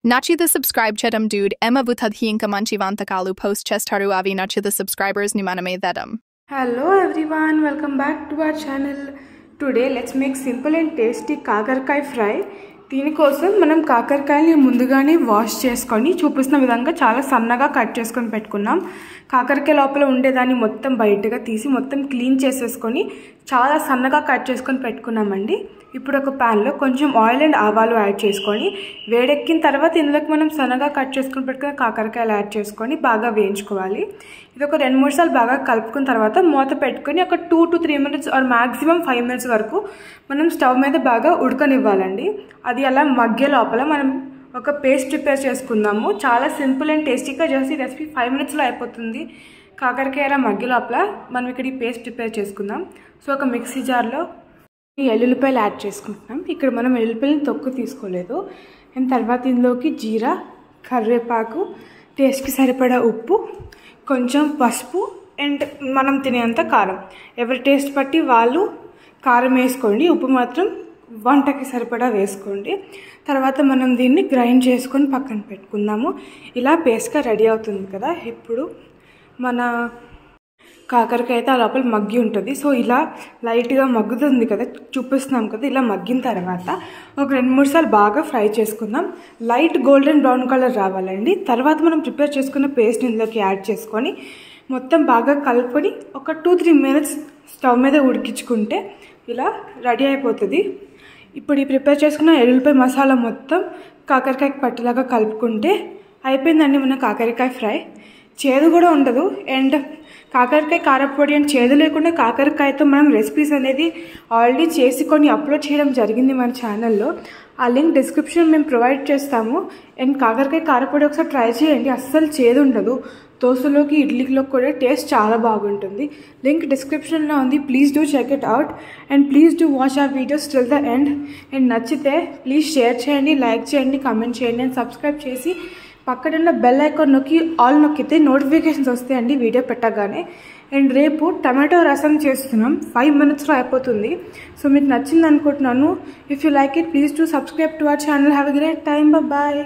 Nachida subscribe chedam dude Emma vutadhi inka manchi vantakalu post chestaru avi nachida subscribers numaname thedam. Hello everyone, welcome back to our channel. Today let's make simple and tasty కాకరకాయ fry. దీనికోసం మనం కాకరకాయని ముందుగానే wash చేసుకొని చూపిస్తున్న విధంగా చాలా సన్నగా cut చేసుకొని పెట్టుకున్నాం. కాకరకాయ లోపల ఉండేదాన్ని మొత్తం బయటగా తీసి మొత్తం క్లీన్ చేసేసుకొని చాలా సన్నగా కట్ చేసుకొని పెట్టుకున్నామండి. ఇప్పుడు ఒక పాన్ లో కొంచెం ఆయిల్ అండ్ ఆవాలు యాడ్ చేసుకొని వేడెక్కిన తర్వాత ఇందులోకి మనం సన్నగా కట్ చేసుకొని పెట్టుకున్న కాకరకాయలు యాడ్ చేసుకొని బాగా వేయించుకోవాలి. ఇది ఒక 2-3 సార్లు బాగా కలుపుకున్న తర్వాత మూత పెట్టుకొని ఒక 2 to 3 minutes or maximum 5 minutes వరకు మనం స్టవ్ మీద బాగా ఉడకనివ్వాలండి. అది అలా మగ్గే లోపల మనం ఒక పేస్ట్ ప్రిపేర్ చేసుకుందాము. చాలా సింపుల్ అండ్ టేస్టీగా చేసి రెసిపీ 5 minutesలో అయిపోతుంది. కాకరకాయ మగ్గే లోపల మనం ఇక్కడ ఈ పేస్ట్ ప్రిపేర్ చేసుకుందాం. సో ఒక మిక్సీ జార్లో ఈ ఎల్లుల్లిపాయలు యాడ్ చేసుకుంటున్నాం. ఇక్కడ మనం ఎల్లుల్లిపాయలను తొక్కు తీసుకోలేదు. అండ్ తర్వాత ఇందులోకి జీరా, కరివేపాకు, టేస్ట్కి సరిపడా ఉప్పు, కొంచెం పసుపు అండ్ మనం తినేంత కారం. ఎవరి టేస్ట్ బట్టి వాళ్ళు కారం వేసుకోండి, ఉప్పు మాత్రం వంటకి సరిపడా వేసుకోండి. తర్వాత మనం దీన్ని గ్రైండ్ చేసుకొని పక్కన పెట్టుకుందాము. ఇలా పేస్ట్గా రెడీ అవుతుంది కదా. ఇప్పుడు మన కాకరకాయ అయితే ఆ లోపల మగ్గి ఉంటుంది. సో ఇలా లైట్గా మగ్గుతుంది కదా, చూపిస్తున్నాం కదా. ఇలా మగ్గిన తర్వాత ఒక 2-3 సార్లు బాగా ఫ్రై చేసుకుందాం. లైట్ గోల్డెన్ బ్రౌన్ కలర్ రావాలండి. తర్వాత మనం ప్రిపేర్ చేసుకున్న పేస్ట్ ఇందులోకి యాడ్ చేసుకొని మొత్తం బాగా కలుపుకొని ఒక 2-3 minutes స్టవ్ మీద ఉడికించుకుంటే ఇలా రెడీ అయిపోతుంది. ఇప్పుడు ఈ ప్రిపేర్ చేసుకున్న ఎల్లుల్లిపాయ మసాలా మొత్తం కాకరకాయకి పట్టేలాగా కలుపుకుంటే అయిపోయిందండి మన కాకరకాయ ఫ్రై. చేదు కూడా ఉండదు. అండ్ కాకరకాయ కారపొడి అండ్ చేదు లేకుండా కాకరకాయతో మనం రెసిపీస్ అనేది ఆల్రెడీ చేసి కొన్ని అప్లోడ్ చేయడం జరిగింది మన ఛానల్లో. ఆ లింక్ డిస్క్రిప్షన్ మేము ప్రొవైడ్ చేస్తాము. అండ్ కాకరకాయ కారపొడి ఒకసారి ట్రై చేయండి, అస్సలు చేదు ఉండదు. దోశలోకి ఇడ్లీలో కూడా టేస్ట్ చాలా బాగుంటుంది. లింక్ డిస్క్రిప్షన్లో ఉంది. Please do check it out and please do watch our videos till the end. And నచ్చితే ప్లీజ్ షేర్ చేయండి, లైక్ చేయండి, కామెంట్ చేయండి అండ్ సబ్స్క్రైబ్ చేసి పక్కన ఉన్న బెల్ ఐకాన్ నొక్కి ఆల్ నొక్కితే నోటిఫికేషన్స్ వస్తాయండి వీడియో పెట్టగానే. అండ్ రేపు టమాటో రసం చేస్తున్నాం, 5 minutesలో అయిపోతుంది. సో మీకు నచ్చింది అనుకుంటున్నాను. If you like it please to subscribe to our channel. Have a great time. Bye.